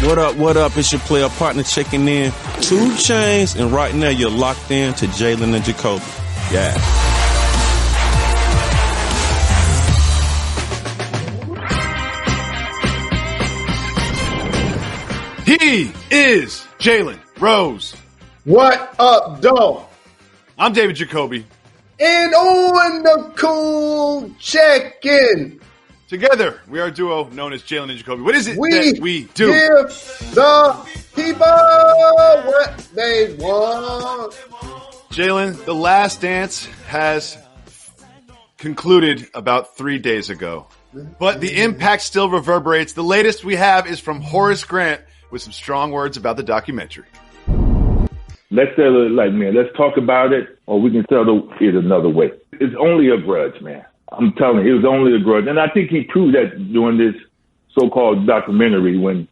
What up, what up? It's your player partner checking in. 2 Chainz, and right now you're locked in to Jalen and Jacoby. Yeah. He is Jalen Rose. What up, dog? I'm David Jacoby. And on the cool check-in. Together, we are a duo known as Jalen and Jacoby. What is it that we do? Give the people what they want. Jalen, The Last Dance has concluded about 3 days ago. But the impact still reverberates. The latest we have is from Horace Grant with some strong words about the documentary. Let's settle it like, man, let's talk about it, or we can settle it another way. It's only a grudge, man. I'm telling you, it was only a grudge. And I think he proved that during this so-called documentary when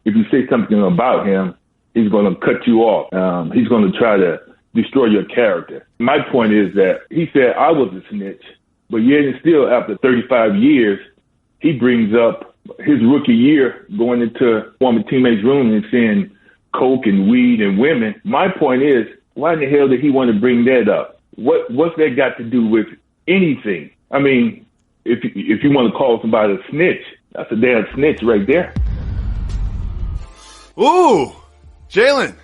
if you say something about him, he's going to cut you off. He's going to try to destroy your character. My point is that he said I was a snitch, but yet and still after 35 years, he brings up his rookie year going into former teammates' room and saying coke and weed and women. My point is, why in the hell did he want to bring that up? What's that got to do with anything? I mean, if you want to call somebody a snitch, that's a damn snitch right there. Ooh, Jalen,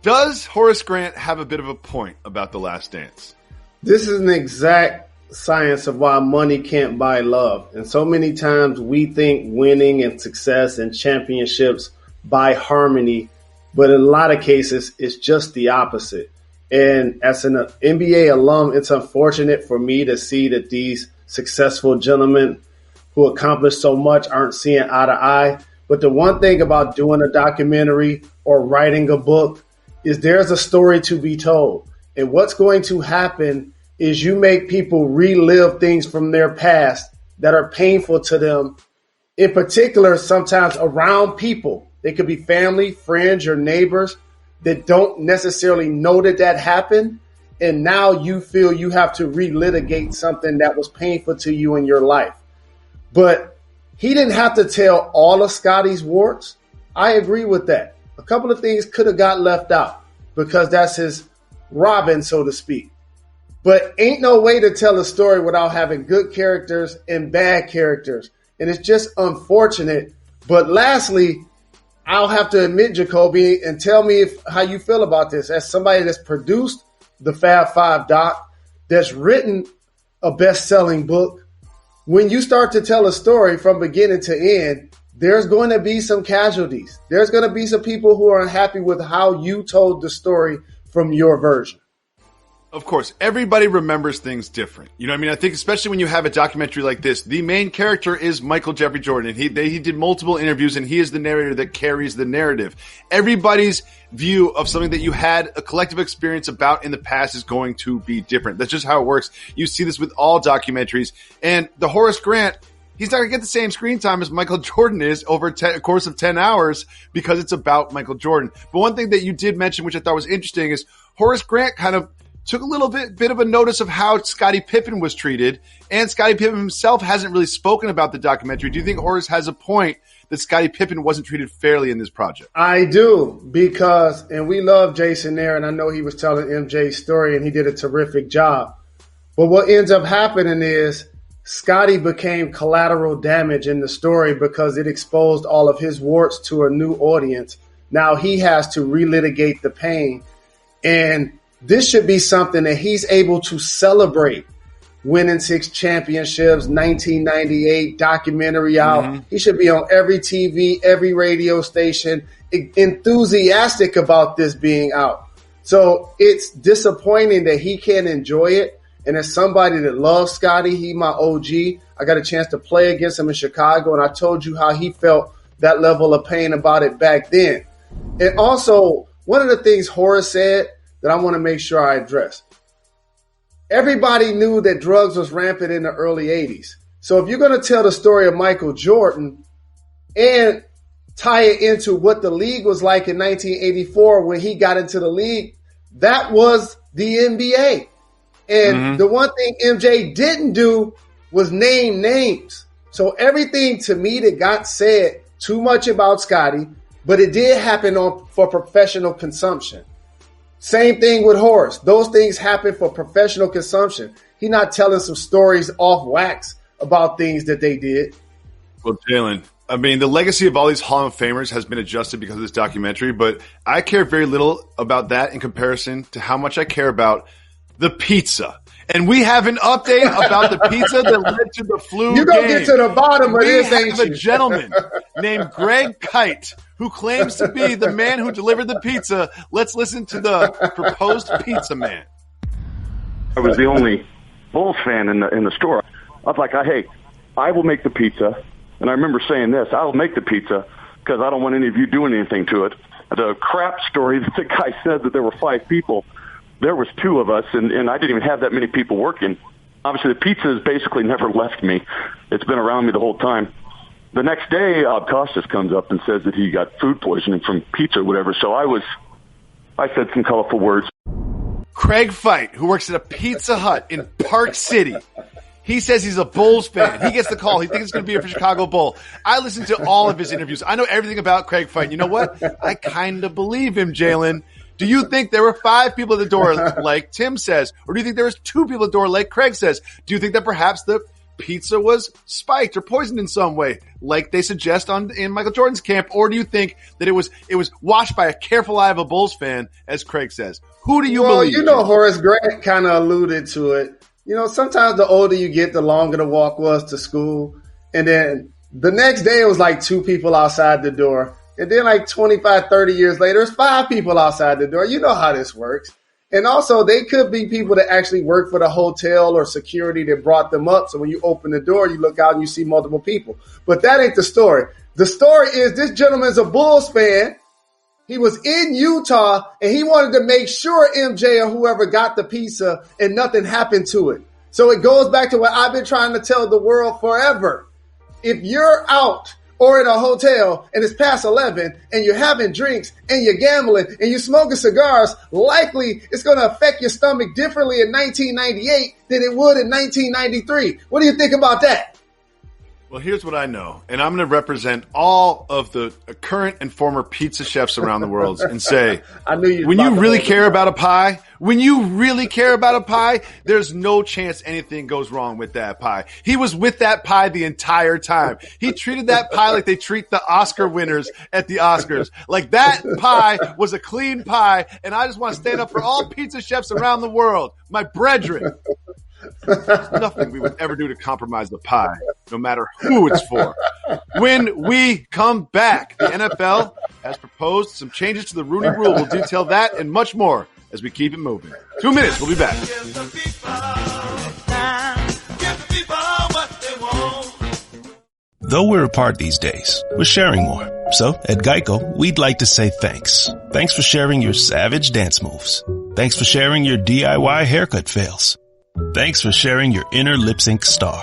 does Horace Grant have a bit of a point about The Last Dance? This is an exact science of why money can't buy love. And so many times we think winning and success and championships buy harmony, but in a lot of cases, it's just the opposite. And as an NBA alum, it's unfortunate for me to see that these successful gentlemen who accomplish so much aren't seeing eye to eye. But the one thing about doing a documentary or writing a book is there's a story to be told. And what's going to happen is you make people relive things from their past that are painful to them, in particular, sometimes around people. They could be family, friends, your neighbors that don't necessarily know that happened. And now you feel you have to relitigate something that was painful to you in your life. But he didn't have to tell all of Scotty's warts. I agree with that. A couple of things could have got left out because that's his Robin, so to speak. But ain't no way to tell a story without having good characters and bad characters. And it's just unfortunate. But lastly, I'll have to admit, Jacoby, and tell me how you feel about this. As somebody that's produced the Fab Five doc, that's written a best-selling book, when you start to tell a story from beginning to end, there's going to be some casualties. There's going to be some people who are unhappy with how you told the story from your version. Of course, everybody remembers things different. You know what I mean? I think especially when you have a documentary like this, the main character is Michael Jeffrey Jordan. And he did multiple interviews, and he is the narrator that carries the narrative. Everybody's view of something that you had a collective experience about in the past is going to be different. That's just how it works. You see this with all documentaries. And the Horace Grant, he's not going to get the same screen time as Michael Jordan is over a course of 10 hours because it's about Michael Jordan. But one thing that you did mention, which I thought was interesting, is Horace Grant kind of took a little bit of a notice of how Scottie Pippen was treated, and Scottie Pippen himself hasn't really spoken about the documentary. Do you think Horace has a point that Scottie Pippen wasn't treated fairly in this project? I do, because, and we love Jason there, and I know he was telling MJ's story, and he did a terrific job. But what ends up happening is Scottie became collateral damage in the story because it exposed all of his warts to a new audience. Now he has to relitigate the pain, and this should be something that he's able to celebrate. Winning 6 championships, 1998 documentary out. Mm-hmm. He should be on every TV, every radio station, enthusiastic about this being out. So it's disappointing that he can't enjoy it. And as somebody that loves Scottie, he my OG. I got a chance to play against him in Chicago, and I told you how he felt that level of pain about it back then. And also, one of the things Horace said that I want to make sure I address. Everybody knew that drugs was rampant in the early 80s. So if you're going to tell the story of Michael Jordan and tie it into what the league was like in 1984 when he got into the league, that was the NBA. And the one thing MJ didn't do was name names. So everything to me that got said too much about Scottie, but it did happen for professional consumption. Same thing with Horace. Those things happen for professional consumption. He's not telling some stories off wax about things that they did. Well, Jalen, I mean, the legacy of all these Hall of Famers has been adjusted because of this documentary, but I care very little about that in comparison to how much I care about the pizza. And we have an update about the pizza that led to the flu You're going to get to the bottom of this, ain't you? We have a gentleman named Greg Kite who claims to be the man who delivered the pizza. Let's listen to the proposed pizza man. I was the only Bulls fan in the store. I was like, hey, I will make the pizza. And I remember saying this, I will make the pizza because I don't want any of you doing anything to it. The crap story that the guy said that there were 5 people. There was 2 of us, and I didn't even have that many people working. Obviously, the pizza has basically never left me. It's been around me the whole time. The next day, Costas comes up and says that he got food poisoning from pizza or whatever. So I said some colorful words. Craig Fight, who works at a Pizza Hut in Park City. He says he's a Bulls fan. He gets the call. He thinks it's going to be a Chicago Bull. I listened to all of his interviews. I know everything about Craig Fight. You know what? I kind of believe him, Jalen. Do you think there were 5 people at the door like Tim says? Or do you think there was 2 people at the door like Craig says? Do you think that perhaps the pizza was spiked or poisoned in some way like they suggest in Michael Jordan's camp? Or do you think that it was washed by a careful eye of a Bulls fan, as Craig says? Who do you believe? You know, Horace Grant kind of alluded to it. You know, sometimes the older you get, the longer the walk was to school. And then the next day it was like 2 people outside the door. And then like 25, 30 years later, it's 5 people outside the door. You know how this works. And also, they could be people that actually work for the hotel or security that brought them up. So when you open the door, you look out and you see multiple people. But that ain't the story. The story is this gentleman's a Bulls fan. He was in Utah, and he wanted to make sure MJ or whoever got the pizza and nothing happened to it. So it goes back to what I've been trying to tell the world forever. If you're out or in a hotel and it's past 11 and you're having drinks and you're gambling and you're smoking cigars, likely it's going to affect your stomach differently in 1998 than it would in 1993. What do you think about that? Well, here's what I know, and I'm going to represent all of the current and former pizza chefs around the world and say, when you really care about a pie, there's no chance anything goes wrong with that pie. He was with that pie the entire time. He treated that pie like they treat the Oscar winners at the Oscars. Like that pie was a clean pie, and I just want to stand up for all pizza chefs around the world, my brethren. There's nothing we would ever do to compromise the pie, no matter who it's for. When we come back, the NFL has proposed some changes to the Rooney Rule. We'll detail that and much more as we keep it moving. 2 minutes, we'll be back. Though we're apart these days, we're sharing more. So, at Geico, we'd like to say thanks. Thanks for sharing your savage dance moves. Thanks for sharing your DIY haircut fails. Thanks for sharing your inner lip sync star.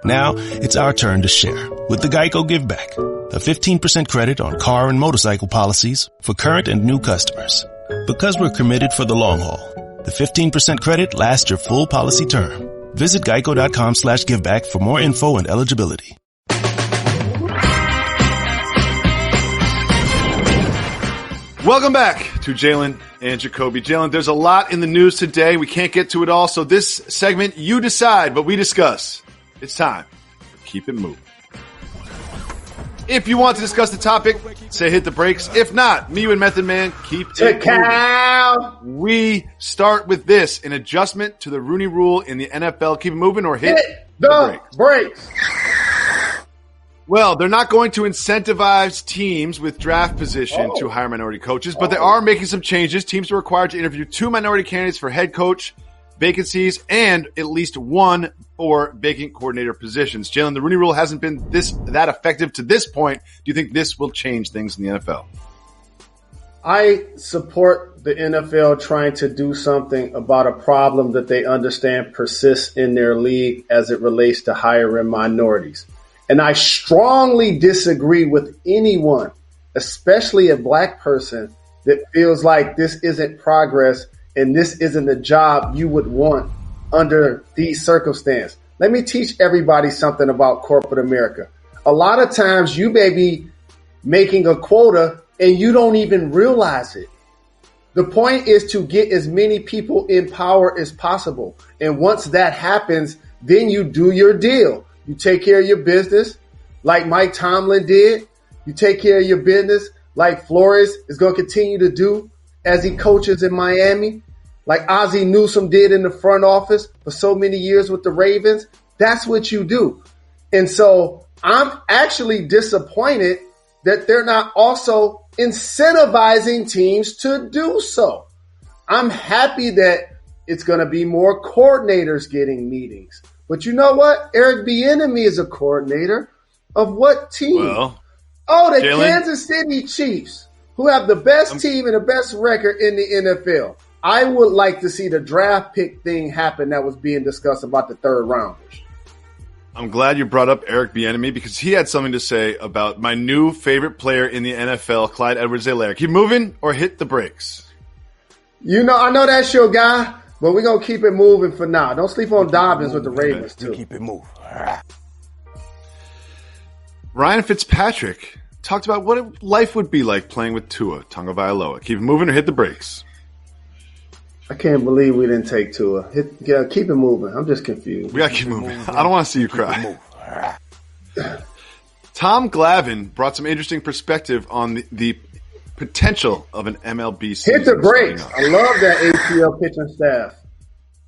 Now, it's our turn to share with the Geico Give Back, a 15% credit on car and motorcycle policies for current and new customers. Because we're committed for the long haul, the 15% credit lasts your full policy term. Visit geico.com/giveback for more info and eligibility. Welcome back to Jalen and Jacoby. Jalen, there's a lot in the news today. We can't get to it all. So this segment, you decide, but we discuss. It's time to keep it moving. If you want to discuss the topic, say hit the brakes. If not, me, you, and Method Man, keep it moving. We start with this, an adjustment to the Rooney Rule in the NFL. Keep it moving or hit the brakes. Well, they're not going to incentivize teams with draft position to hire minority coaches, but they are making some changes. Teams are required to interview 2 minority candidates for head coach vacancies and at least 1 for vacant coordinator positions. Jalen, the Rooney Rule hasn't been that effective to this point. Do you think this will change things in the NFL? I support the NFL trying to do something about a problem that they understand persists in their league as it relates to hiring minorities. And I strongly disagree with anyone, especially a black person, that feels like this isn't progress and this isn't the job you would want under these circumstances. Let me teach everybody something about corporate America. A lot of times you may be making a quota and you don't even realize it. The point is to get as many people in power as possible. And once that happens, then you do your deal. You take care of your business like Mike Tomlin did. You take care of your business like Flores is going to continue to do as he coaches in Miami, like Ozzie Newsome did in the front office for so many years with the Ravens. That's what you do. And so I'm actually disappointed that they're not also incentivizing teams to do so. I'm happy that it's going to be more coordinators getting meetings. But you know what? Eric Bieniemy is a coordinator of what team? Well, the Jalen, Kansas City Chiefs, who have the best team and the best record in the NFL. I would like to see the draft pick thing happen that was being discussed about the third rounders. I'm glad you brought up Eric Bieniemy because he had something to say about my new favorite player in the NFL, Clyde Edwards-Helaire. Keep moving or hit the brakes. You know, I know that's your guy, but we're going to keep it moving for now. Don't sleep on Dobbins with the Ravens, too. Keep it moving. Ryan Fitzpatrick talked about what life would be like playing with Tua Tagovailoa. Keep it moving or hit the brakes. I can't believe we didn't take Tua. Keep it moving. I'm just confused. We got to keep moving. I don't want to see you cry. Tom Glavine brought some interesting perspective on the potential of an MLB season. Hit the brakes. I love that ATL pitching staff.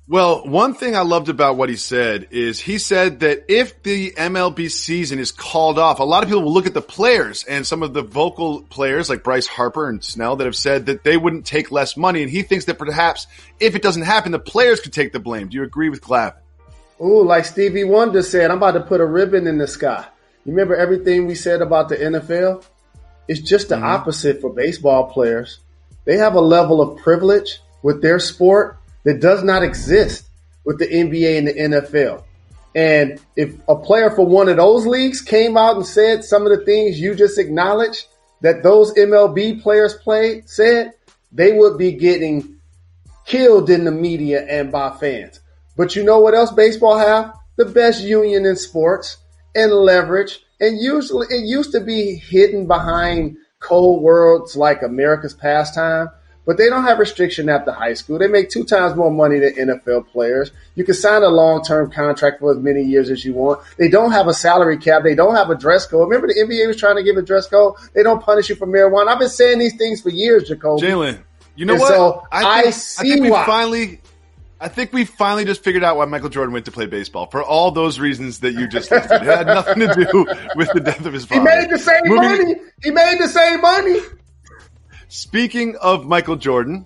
Well, one thing I loved about what he said is he said that if the MLB season is called off, a lot of people will look at the players and some of the vocal players like Bryce Harper and Snell that have said that they wouldn't take less money. And he thinks that perhaps if it doesn't happen, the players could take the blame. Do you agree with Glavine? Ooh, like Stevie Wonder said, I'm about to put a ribbon in the sky. You remember everything we said about the NFL? It's just the opposite for baseball players. They have a level of privilege with their sport that does not exist with the NBA and the NFL. And if a player for one of those leagues came out and said some of the things you just acknowledged that those MLB players said, they would be getting killed in the media and by fans. But you know what else baseball have? The best union in sports and leverage. And usually it used to be hidden behind cold worlds like America's Pastime. But they don't have restriction after high school. They make 2 times more money than NFL players. You can sign a long-term contract for as many years as you want. They don't have a salary cap. They don't have a dress code. Remember the NBA was trying to give a dress code? They don't punish you for marijuana. I've been saying these things for years, Jacoby. Jalen, you know what? So I think we finally just figured out why Michael Jordan went to play baseball for all those reasons that you just listed. It had nothing to do with the death of his father. He made the same money. He made the same money. Speaking of Michael Jordan,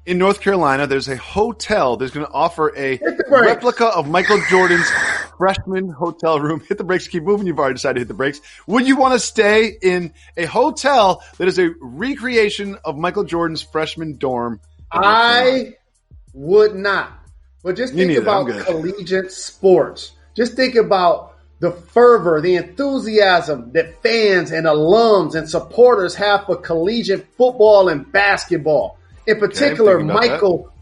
in North Carolina, there's a hotel that's going to offer a replica of Michael Jordan's freshman hotel room. Hit the brakes. Keep moving. You've already decided to hit the brakes. Would you want to stay in a hotel that is a recreation of Michael Jordan's freshman dorm? I would not. But just think about collegiate sports. Just think about the fervor, the enthusiasm that fans and alums and supporters have for collegiate football and basketball. In particular, Michael,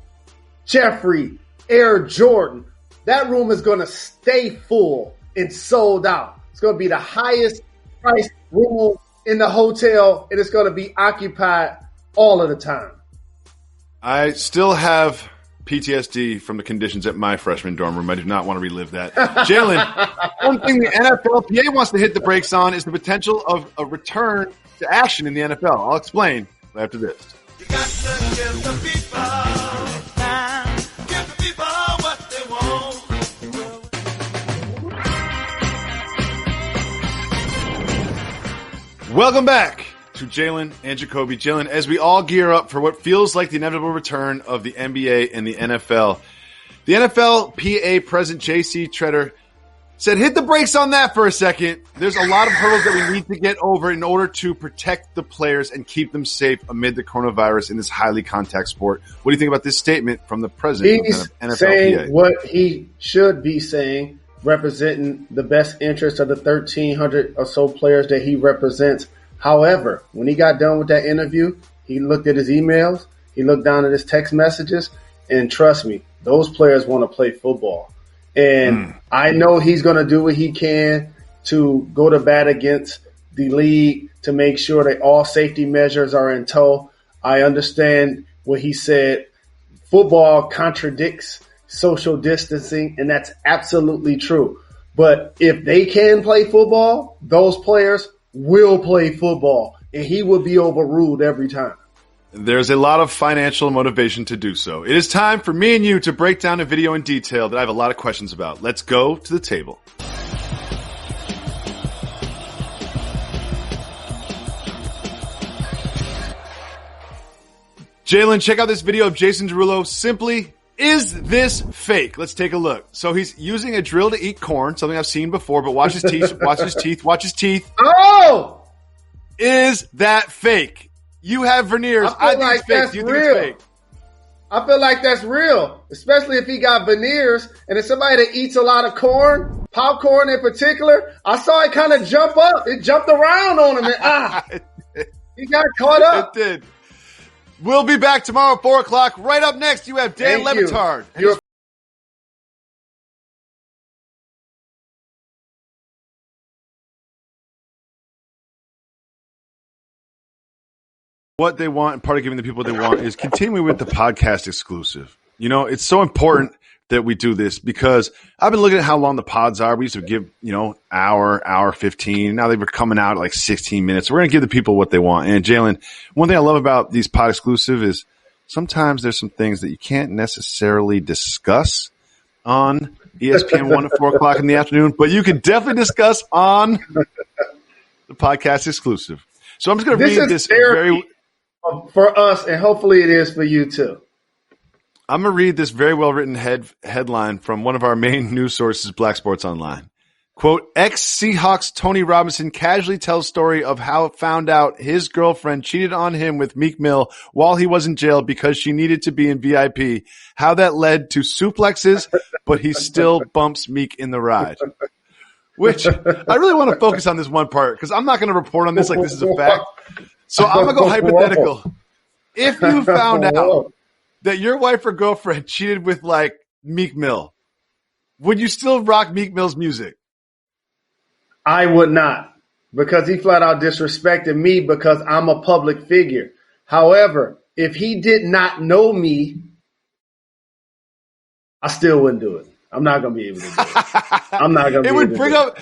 Jeffrey, Air Jordan. That room is going to stay full and sold out. It's going to be the highest priced room in the hotel, and it's going to be occupied all of the time. I still have PTSD from the conditions at my freshman dorm room. I do not want to relive that. Jalen, one thing the NFLPA wants to hit the brakes on is the potential of a return to action in the NFL. I'll explain after this. You got to give the people time. Give the people what they want. Welcome back to Jalen and Jacoby. Jalen, as we all gear up for what feels like the inevitable return of the NBA and the NFL, the NFLPA president J.C. Tretter said, hit the brakes on that for a second. There's a lot of hurdles that we need to get over in order to protect the players and keep them safe amid the coronavirus in this highly contact sport. What do you think about this statement from the president of the NFLPA? Saying what he should be saying, representing the best interest of the 1,300 or so players that he represents. However, when he got done with that interview, he looked at his emails, he looked down at his text messages, and trust me, those players want to play football. And I know he's going to do what he can to go to bat against the league to make sure that all safety measures are in tow. I understand what he said. Football contradicts social distancing, and that's absolutely true. But if they can play football, those players will play football, and he will be overruled every time. There's a lot of financial motivation to do so. It is time for me and you to break down a video in detail that I have a lot of questions about. Let's go to the table. Jalen, check out this video of Jason Derulo. Simply, is this fake? Let's take a look. So he's using a drill to eat corn, something I've seen before, but watch his teeth, watch his teeth, watch his teeth. Oh! Is that fake? You have veneers. I think it's fake. Do you think it's fake? I feel like that's real, especially if he got veneers. And if somebody that eats a lot of corn, popcorn in particular, I saw it kind of jump up. It jumped around on him, and he got caught up. It did. We'll be back tomorrow at 4 o'clock. Right up next, you have Dan Levitard. What they want and part of giving the people what they want is continuing with the podcast exclusive. You know, it's so important that we do this because I've been looking at how long the pods are. We used to give, hour 15. Now they were coming out at like 16 minutes. We're going to give the people what they want. And Jalen, one thing I love about these pod exclusive is sometimes there's some things that you can't necessarily discuss on ESPN 1 at 4 o'clock in the afternoon, but you can definitely discuss on the podcast exclusive. So I'm just going to read this for us, and hopefully it is for you too. I'm going to read this very well-written headline from one of our main news sources, Black Sports Online. Quote, ex-Seahawks Tony Robinson casually tells story of how it found out his girlfriend cheated on him with Meek Mill while he was in jail because she needed to be in VIP. How that led to suplexes, but he still bumps Meek in the ride. Which I really want to focus on this one part because I'm not going to report on this like this is a fact. So I'm going to go hypothetical. If you found out that your wife or girlfriend cheated with like Meek Mill, would you still rock Meek Mill's music? I would not, because he flat out disrespected me because I'm a public figure. However, if he did not know me, I still wouldn't do it. I'm not going to be able to do it. I'm not going to be able to do it. It would bring up,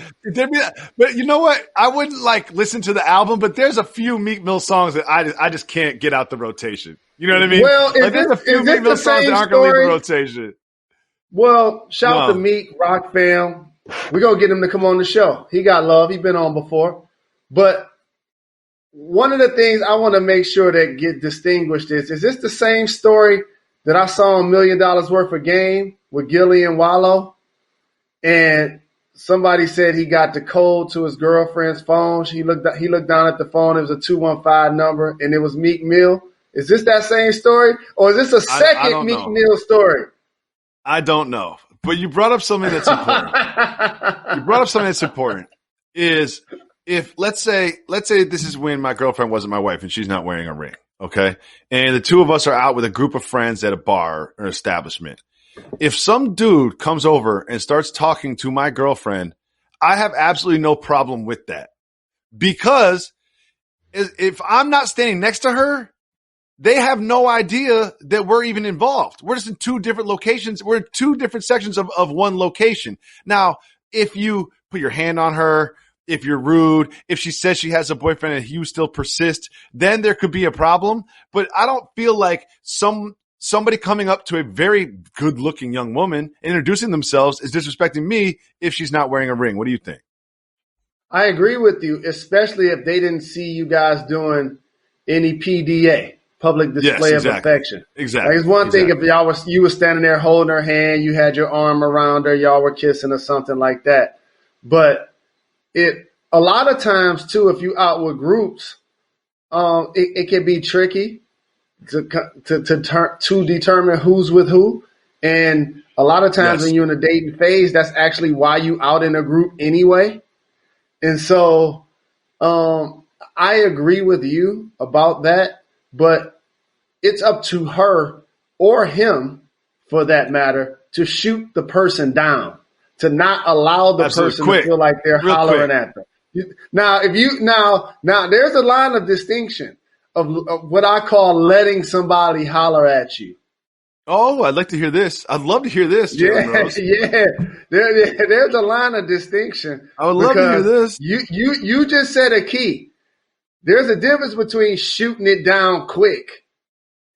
but you know what? I wouldn't like listen to the album, but there's a few Meek Mill songs that I just can't get out the rotation. You know what I mean? Well, there's a few Meek Mill songs that aren't going to leave the rotation. Well, shout out to Meek, Rock fam. We're going to get him to come on the show. He got love. He's been on before. But one of the things I want to make sure that get distinguished is this the same story that I saw on $1 Million Worth of Game with Gilly and Wallow? And somebody said he got the code to his girlfriend's phone. He looked down at the phone. It was a 215 number, and it was Meek Mill. Is this that same story? Or is this a second Meek Mill story? I don't know. But you brought up something that's important. Is if let's say this is when my girlfriend wasn't my wife and she's not wearing a ring, okay? And the two of us are out with a group of friends at a bar or establishment. If some dude comes over and starts talking to my girlfriend, I have absolutely no problem with that. Because if I'm not standing next to her, they have no idea that we're even involved. We're just in two different locations. We're in two different sections of one location. Now, if you put your hand on her, if you're rude, if she says she has a boyfriend and you still persist, then there could be a problem. But I don't feel like somebody coming up to a very good-looking young woman and introducing themselves is disrespecting me if she's not wearing a ring. What do you think? I agree with you, especially if they didn't see you guys doing any PDA. Public display of affection. Exactly. Like it's one thing if you were standing there holding her hand, you had your arm around her, y'all were kissing or something like that. But a lot of times too, if you out with groups, it can be tricky to determine who's with who. And a lot of times when you're in a dating phase, that's actually why you out in a group anyway. And so I agree with you about that. But it's up to her or him, for that matter, to shoot the person down, to not allow the person to feel like they're hollering at them. Now, now there's a line of distinction of what I call letting somebody holler at you. Oh, I'd like to hear this. I'd love to hear this, Jalen Rose. Yeah. There's a line of distinction. I would love to hear this. You just said a key. There's a difference between shooting it down quick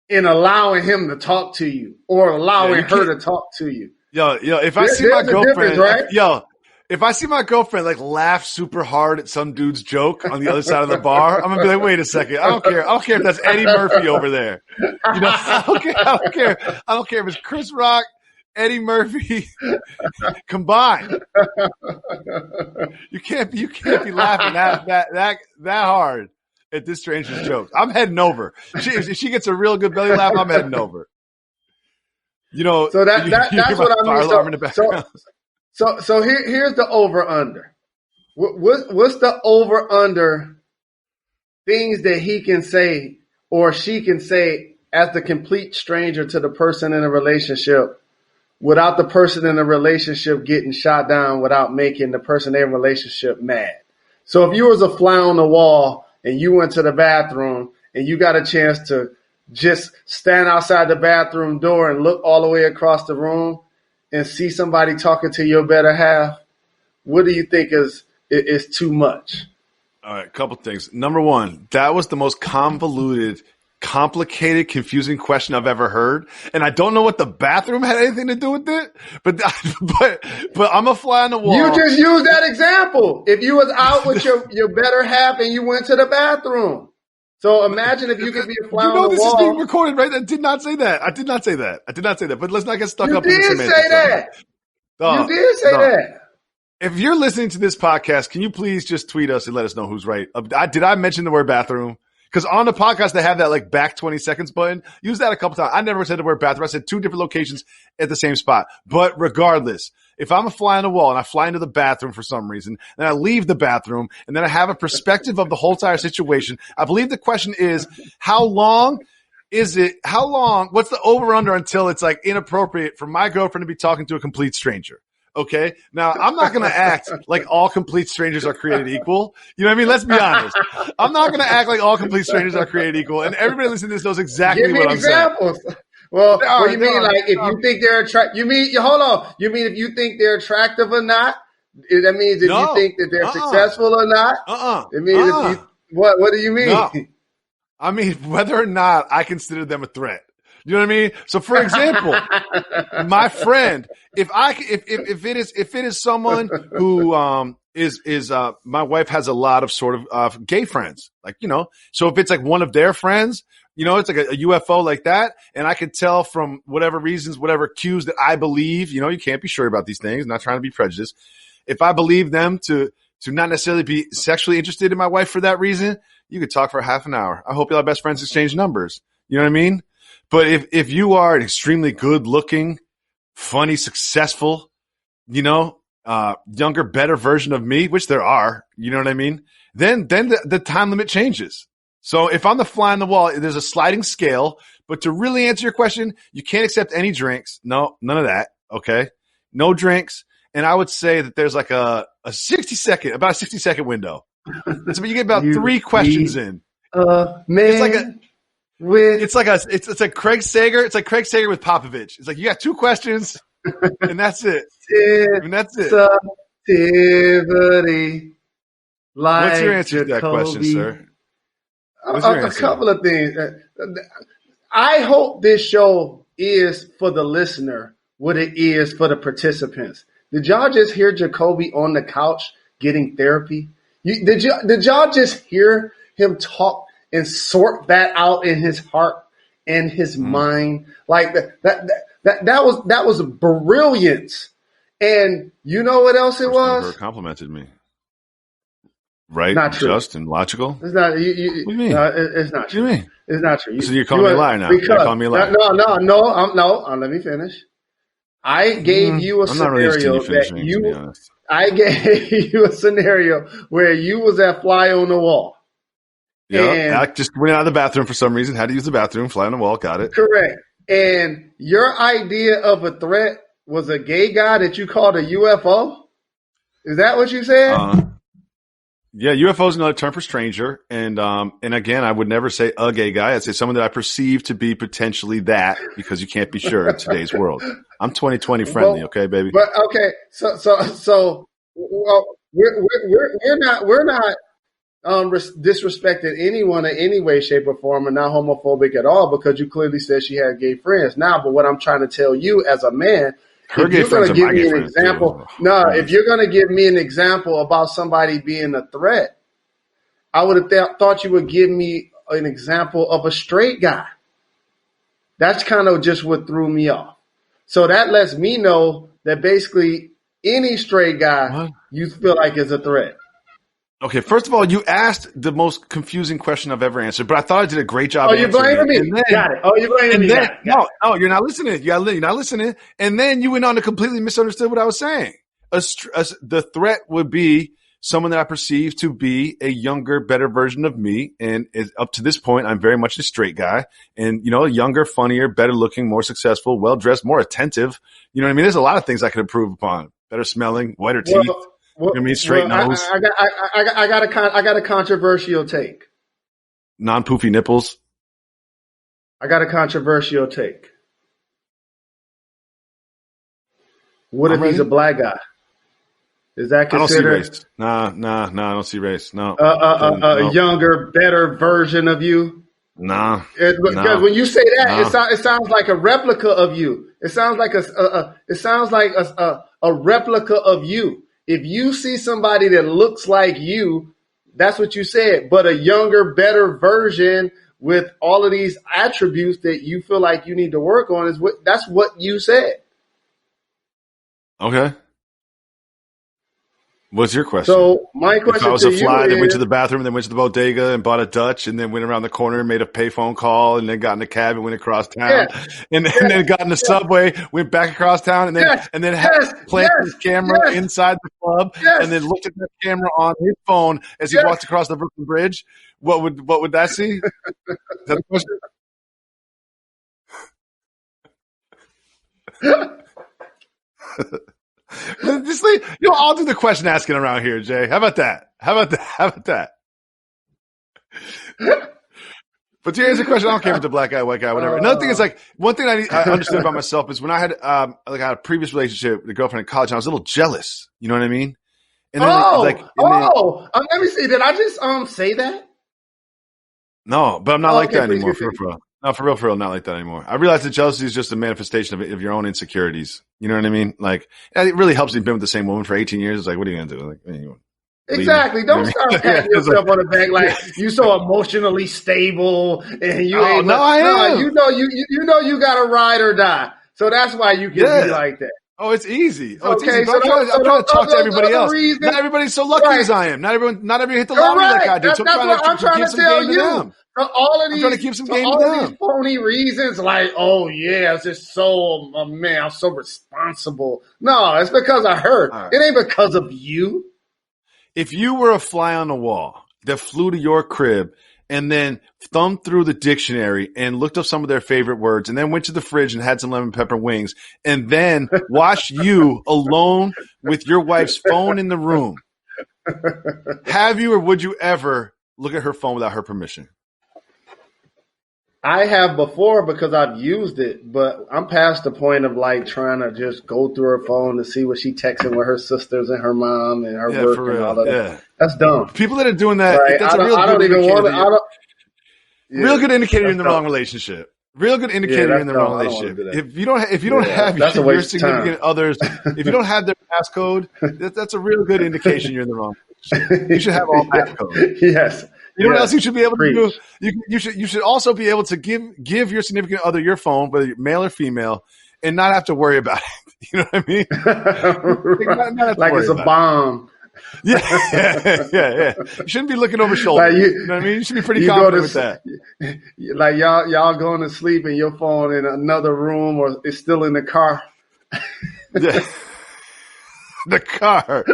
and allowing him to talk to you or allowing her to talk to you. Yo, if I see my girlfriend, right? If I see my girlfriend like laugh super hard at some dude's joke on the other side of the bar, I'm gonna be like, wait a second, I don't care. I don't care if that's Eddie Murphy over there. You know, I don't care. I don't care if it's Chris Rock, Eddie Murphy combined. You can't be laughing that hard at this stranger's jokes. I'm heading over. If she gets a real good belly laugh, I'm heading over. You know, so that's what I mean. So here's the over under. What's the over under things that he can say or she can say as the complete stranger to the person in a relationship without the person in the relationship getting shot down without making the person in a relationship mad? So if you was a fly on the wall and you went to the bathroom and you got a chance to just stand outside the bathroom door and look all the way across the room and see somebody talking to your better half, what do you think is too much? All right, a couple things. Number one, that was the most convoluted, complicated, confusing question I've ever heard. And I don't know what the bathroom had anything to do with it, but I'm a fly on the wall. You just used that example. If you was out with your better half and you went to the bathroom. So imagine if you could be a fly on the wall. You know this is being recorded, right? I did not say that. But let's not get stuck up in the semantics. You did say that. If you're listening to this podcast, can you please just tweet us and let us know who's right? Did I mention the word bathroom? Because on the podcast, they have that like back 20 seconds button. Use that a couple times. I never said the word bathroom. I said 2 different locations at the same spot. But regardless, if I'm a fly on the wall and I fly into the bathroom for some reason, then I leave the bathroom and then I have a perspective of the whole entire situation, I believe the question is, how long, what's the over under until it's like inappropriate for my girlfriend to be talking to a complete stranger? Okay. Now I'm not going to act like all complete strangers are created equal. You know what I mean? Let's be honest. I'm not going to act like all complete strangers are created equal. And everybody listening to this knows exactly what I'm saying. Well, what do you mean? Like if you think they're attractive, you mean if you think they're attractive or not? That means if you think that they're successful or not? It means if you, what do you mean? No. I mean, whether or not I consider them a threat. You know what I mean? So for example, my friend, if it is someone who, my wife has a lot of sort of, gay friends, like, you know, so if it's like one of their friends, you know, it's like a UFO like that. And I can tell from whatever reasons, whatever cues that I believe, you know, you can't be sure about these things. I'm not trying to be prejudiced. If I believe them to not necessarily be sexually interested in my wife for that reason, you could talk for half an hour. I hope y'all best friends exchange numbers. You know what I mean? But if you are an extremely good looking, funny, successful, you know, younger, better version of me, which there are, you know what I mean? Then the time limit changes. So if I'm the fly on the wall, there's a sliding scale, but to really answer your question, you can't accept any drinks. No, none of that. Okay. No drinks. And I would say that there's like about a 60 second window. So you get about 3 questions in. It's like Craig Sager. It's like Craig Sager with Popovich. It's like you got 2 questions and that's it. What's your answer to that question, sir? A couple of things. I hope this show is for the listener what it is for the participants. Did y'all just hear Jacoby on the couch getting therapy? Did y'all just hear him talk and sort that out in his heart and his mind? Like that was brilliance. And you know what else it was? Complimented me. Right? Not true. Just and logical? It's not. What do you mean? It's not true. What do you mean? It's not true. So you're calling me a liar now. You're calling me a liar. No. Let me finish. I gave you a scenario I gave you a scenario where you was that fly on the wall. Yeah, I just went out of the bathroom for some reason, had to use the bathroom, fly on the wall, got it. Correct. And your idea of a threat was a gay guy that you called a UFO? Is that what you said? Yeah, UFO is another term for stranger, and again, I would never say a gay guy. I'd say someone that I perceive to be potentially that, because you can't be sure in today's world. I'm 2020 friendly, okay, baby. But okay, so well, we're not disrespecting anyone in any way, shape, or form, and not homophobic at all, because you clearly said she had gay friends. Now, but what I'm trying to tell you as a man, Her if gay you're going friends to are give my me gay an friends, example, too. if you're going to give me an example about somebody being a threat, I would have thought you would give me an example of a straight guy. That's kind of just what threw me off. So that lets me know that basically any straight guy you feel like is a threat. Okay, first of all, you asked the most confusing question I've ever answered, but I thought I did a great job. Oh, you're blaming me. Got it. Oh, you're blaming me. No, you're not listening. You're not listening. And then you went on to completely misunderstood what I was saying. The threat would be someone that I perceive to be a younger, better version of me. And up to this point, I'm very much a straight guy. And, younger, funnier, better looking, more successful, well-dressed, more attentive. You know what I mean? There's a lot of things I could improve upon. Better smelling, whiter teeth. Straight nose. I got a controversial take. Non-poofy nipples. I got a controversial take. What if he's a black guy? Is that considered? I don't see race. Nah, I don't see race. No. A younger, better version of you? Nah. Because when you say that, it sounds like a replica of you. It sounds like a replica of you. If you see somebody that looks like you, that's what you said. But a younger, better version with all of these attributes that you feel like you need to work on that's what you said. Okay. What's your question? So my question if I was a fly that is, went to the bathroom, then went to the bodega and bought a Dutch, and then went around the corner and made a payphone call, and then got in a cab and went across town, and then got in the subway, went back across town, and then planted his camera inside the club, and then looked at the camera on his phone as he walked across the Brooklyn Bridge. What would that see? Is that a question? Just I'll do the question asking around here, Jay. How about that? But to answer the question, I don't care if it's a black guy, white guy, whatever. Another thing is one thing I understood about myself is when I had I had a previous relationship with a girlfriend in college, and I was a little jealous. You know what I mean? And then, let me see. Did I just say that? No, but I'm not like that anymore. For real. No, for real, not like that anymore. I realize that jealousy is just a manifestation of your own insecurities. You know what I mean? It really helps me. Been with the same woman for 18 years. It's like, what are you going to do? Exactly. Don't start patting yourself on the back like you so emotionally stable and you ain't. No, I am. You know you got to ride or die. So that's why you can be like that. Oh, it's easy. It's easy. But I'm trying to talk to everybody else. Not everybody's so lucky as I am. Not everybody hit the lottery like I do. That's what I'm trying to tell you. All of these, I'm trying to keep some game to them. These phony reasons, it's just so, man, I'm so responsible. No, it's because of her. Right. It ain't because of you. If you were a fly on the wall that flew to your crib and then thumbed through the dictionary and looked up some of their favorite words and then went to the fridge and had some lemon pepper wings and then watched you alone with your wife's phone in the room, have you or would you ever look at her phone without her permission? I have before because I've used it, but I'm past the point of trying to just go through her phone to see what she texting with her sisters and her mom and her work and all of that. Yeah. That's dumb. People that are doing that, that's a real good indicator. Real good indicator you're in the wrong relationship. Real good indicator you're in the wrong relationship. If you don't have your significant others, if you don't have their passcode, that's a real good indication you're in the wrong relationship. You should have all passcode. Yes. You know what else you should be able to do? You should also be able to give your significant other your phone, whether you're male or female, and not have to worry about it. You know what I mean? Like it's a bomb. Yeah. You shouldn't be looking over shoulders. You know what I mean? You should be pretty confident with that. Like y'all going to sleep and your phone in another room or it's still in the car. Yeah. The car.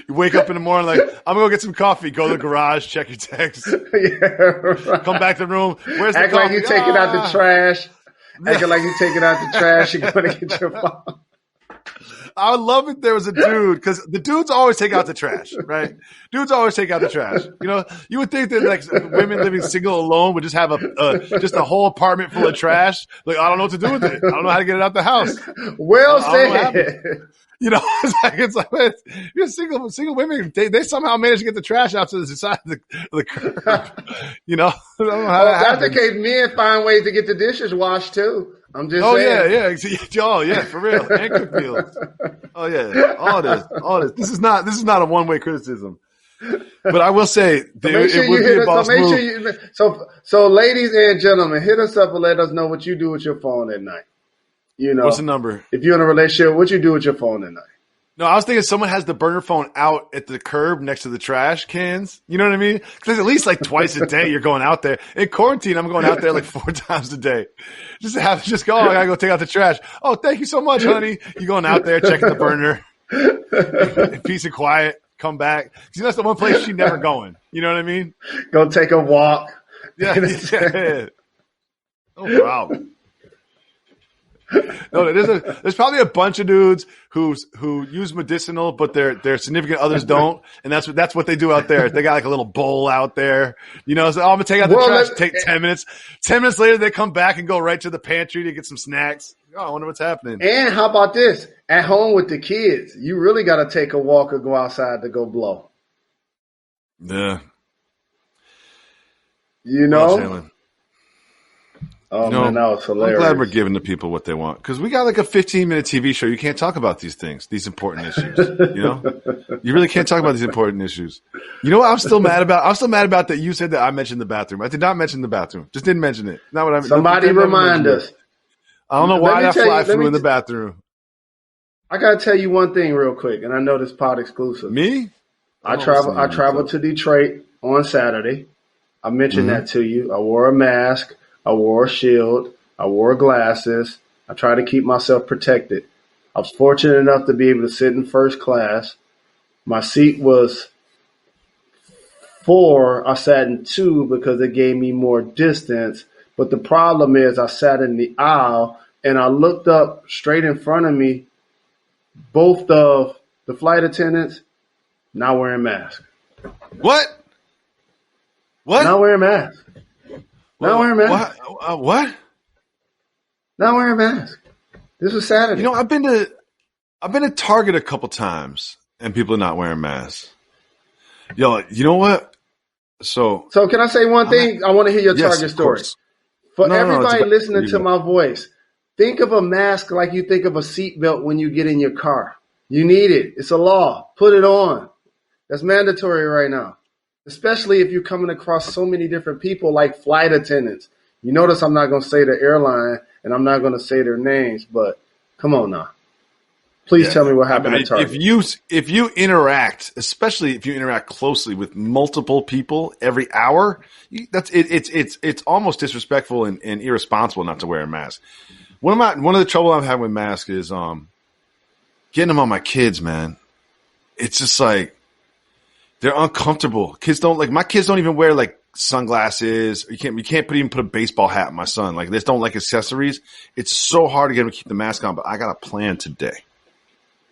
You wake up in the morning like, I'm going to go get some coffee. Go to the garage, check your text. Come back to the room. Where's the coffee? Act like you take it out the trash. Acting like you take it out the trash. You're going to get your phone. I would love if there was a dude, because the dudes always take out the trash, right? Dudes always take out the trash. You know, you would think that like women living single alone would just have just a whole apartment full of trash. Like, I don't know what to do with it. I don't know how to get it out the house. Well said. You know, it's like you're single women. They somehow manage to get the trash out to the side of the curb. You know, I don't know how that That's the happens. case. Men find ways to get the dishes washed too. I'm just Oh saying. yeah. Oh yeah, for real. And cook meals. Oh yeah, all this. This is not a one-way criticism. But I will say, it would be a boss move. So ladies and gentlemen, hit us up and let us know what you do with your phone at night. You know, What's the number? If you're in a relationship, what you do with your phone at night? No, I was thinking someone has the burner phone out at the curb next to the trash cans. You know what I mean? Because at least like twice a day you're going out there. In quarantine, I'm going out there like 4 times a day. Just go, I gotta go take out the trash. Oh, thank you so much, honey. You going out there, checking the burner. In peace and quiet, come back. See, that's the one place she's never going. You know what I mean? Go take a walk. Yeah. No problem. No, there's probably a bunch of dudes who use medicinal, but their significant others don't, and that's what they do out there. They got like a little bowl out there, you know. So I'm gonna take out the trash. Take 10 minutes. 10 minutes later, they come back and go right to the pantry to get some snacks. Oh, I wonder what's happening. And how about this? At home with the kids, you really got to take a walk or go outside to go blow. Yeah. You know. Jalen. Oh, man, that was hilarious. I'm glad we're giving the people what they want, because we got like a 15-minute TV show. You can't talk about these things, these important issues. You know, you really can't talk about these important issues. You know what I'm still mad about? I'm still mad about that you said that I mentioned the bathroom. I did not mention the bathroom. Just didn't mention it. Not what I. Somebody remind us. I don't know why that fly flew in the bathroom. I got to tell you one thing real quick, and I know this pod exclusive. Me? I traveled to Detroit on Saturday. I mentioned that to you. I wore a mask. I wore a shield. I wore glasses. I tried to keep myself protected. I was fortunate enough to be able to sit in first class. My seat was 4. I sat in 2 because it gave me more distance. But the problem is I sat in the aisle and I looked up straight in front of me. Both of the flight attendants not wearing masks. What? Not wearing masks. Not wearing masks. What? Not wearing masks. This was Saturday. You know, I've been to Target a couple times and people are not wearing masks. Yo, you know what? So can I say one thing? I want to hear your Target story. Course. For everybody listening to my voice, think of a mask like you think of a seatbelt when you get in your car. You need it. It's a law. Put it on. That's mandatory right now. Especially if you're coming across so many different people like flight attendants. You notice I'm not going to say the airline and I'm not going to say their names, but come on now. Please tell me what happened at Target. If you interact, especially if you interact closely with multiple people every hour, it's almost disrespectful and irresponsible not to wear a mask. One of the trouble I'm having with masks is getting them on my kids, man. It's just like they're uncomfortable. My kids don't even wear like sunglasses. You can't even put a baseball hat on my son. Like, they just don't like accessories. It's so hard to get them to keep the mask on, but I got a plan today.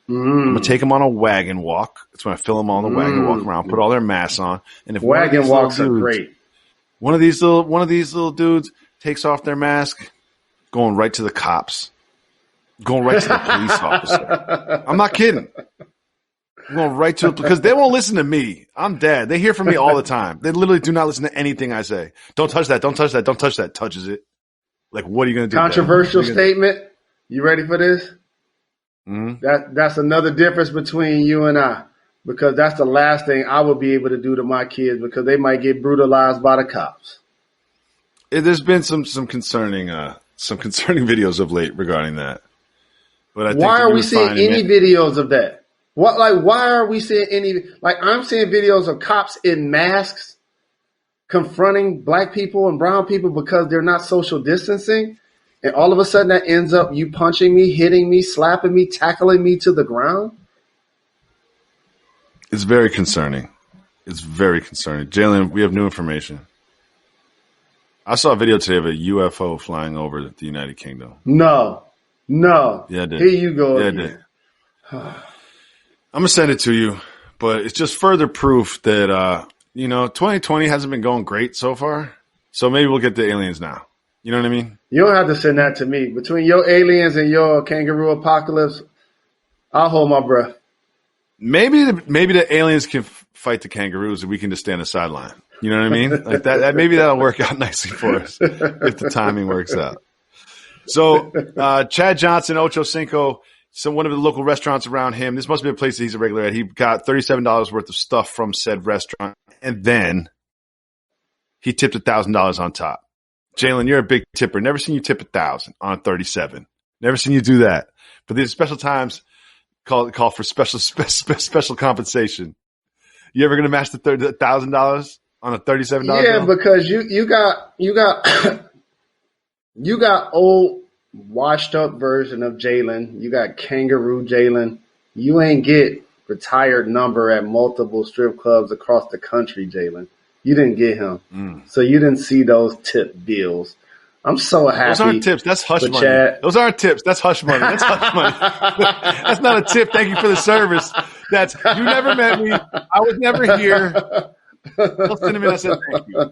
I'm gonna take them on a wagon walk. That's when I fill them on the wagon walk around, put all their masks on. And if wagon walks are great. One of these little dudes takes off their mask, going right to the cops, going right to the police officer. I'm not kidding. I'm going right to it because they won't listen to me. I'm dead. They hear from me all the time. They literally do not listen to anything I say. Don't touch that. Don't touch that. Don't touch that. Touches it. Like, what are you going to do? Controversial statement. You ready for this? Mm-hmm. That's another difference between you and I, because that's the last thing I would be able to do to my kids because they might get brutalized by the cops. There's been some concerning videos of late regarding that. But I think why are we seeing any videos of that? Why are we seeing any? Like, I'm seeing videos of cops in masks confronting black people and brown people because they're not social distancing. And all of a sudden that ends up you punching me, hitting me, slapping me, tackling me to the ground. It's very concerning. It's very concerning. Jalen, we have new information. I saw a video today of a UFO flying over the United Kingdom. No. Yeah, I did. Here you go. Yeah, again. I did. I'm gonna send it to you, but it's just further proof that 2020 hasn't been going great so far. So maybe we'll get the aliens now. You know what I mean? You don't have to send that to me. Between your aliens and your kangaroo apocalypse, I'll hold my breath. Maybe the aliens can fight the kangaroos and we can just stay on the sideline. You know what I mean? Like that maybe that'll work out nicely for us if the timing works out. So Chad Johnson, Ocho Cinco, one of the local restaurants around him. This must be a place that he's a regular at. He got $37 worth of stuff from said restaurant, and then he tipped $1,000 on top. Jalen, you're a big tipper. Never seen you tip 1,000 on 37. Never seen you do that. But these special times call for special compensation. You ever gonna match the $1,000 on a $37? Yeah, bill? because you got you got old washed up version of Jalen. You got kangaroo Jalen. You ain't get retired number at multiple strip clubs across the country, Jalen. You didn't get him. So you didn't see those tip bills. I'm so happy. Those aren't tips. That's hush money. Chad. Those aren't tips. That's hush money. That's hush money. That's not a tip. Thank you for the service. That's you never met me. I was never here. Don't send me. I said thank you.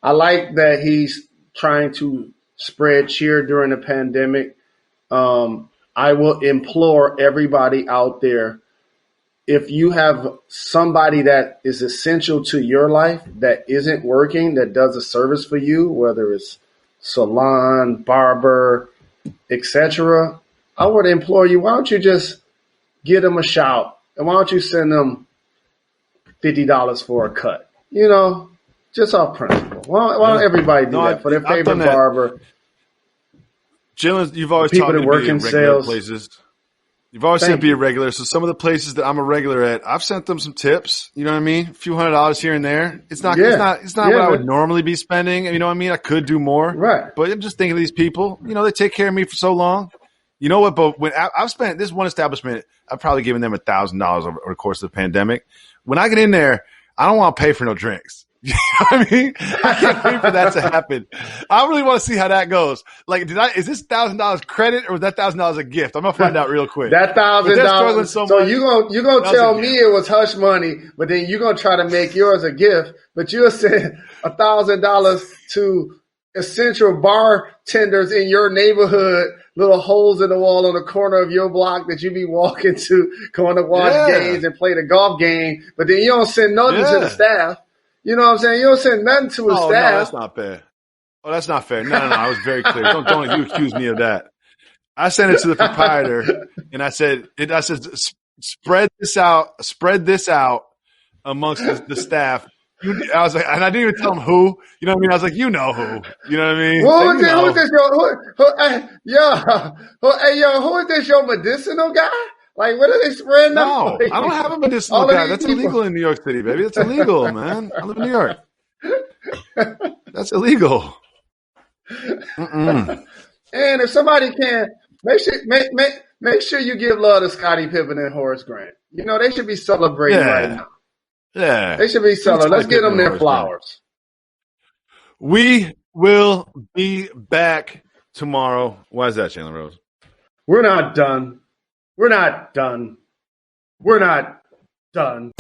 I like that he's trying to spread cheer during the pandemic. I will implore everybody out there, if you have somebody that is essential to your life that isn't working, that does a service for you, whether it's salon, barber, etc., I would implore you, why don't you just give them a shout? And why don't you send them $50 for a cut? You know, just off principle. Why don't everybody do that for their favorite barber? Jalen, you've always people taught me that to work be in in regular sales. places. You've always said be a regular. So some of the places that I'm a regular at, I've sent them some tips. You know what I mean? A few $100s here and there. It's not what I would normally be spending. You know what I mean? I could do more. Right. But I'm just thinking of these people. You know, they take care of me for so long. You know what? But when I've spent this one establishment, I've probably given them $1,000 over the course of the pandemic. When I get in there, I don't want to pay for no drinks. You know what I mean? I can't wait for that to happen. I really want to see how that goes. Like, is this $1,000 credit or was that $1,000 a gift? I'm gonna find out real quick. That $1,000. So you gonna tell me it was hush money, but then you gonna try to make yours a gift. But you'll send $1,000 to essential bartenders in your neighborhood, little holes in the wall on the corner of your block that you be walking to, going to watch games and play the golf game. But then you don't send nothing to the staff. You know what I'm saying? You don't send nothing to a staff. No, that's not fair. Oh, that's not fair. No. I was very clear. Don't you accuse me of that. I sent it to the proprietor, and I said, spread this out amongst the staff. I was like, and I didn't even tell him who. You know what I mean? I was like, you know who. You know what I mean? Who is this? Your medicinal guy? Like, what are they spreading out? No, I don't have a medicinal guy. That's illegal in New York City, baby. That's illegal, man. I live in New York. That's illegal. And if somebody can, make sure you give love to Scottie Pippen and Horace Grant. You know, they should be celebrating right now. Yeah. They should be celebrating. Let's give them their flowers. We will be back tomorrow. Why is that, Jalen Rose? We're not done. We're not done. We're not done.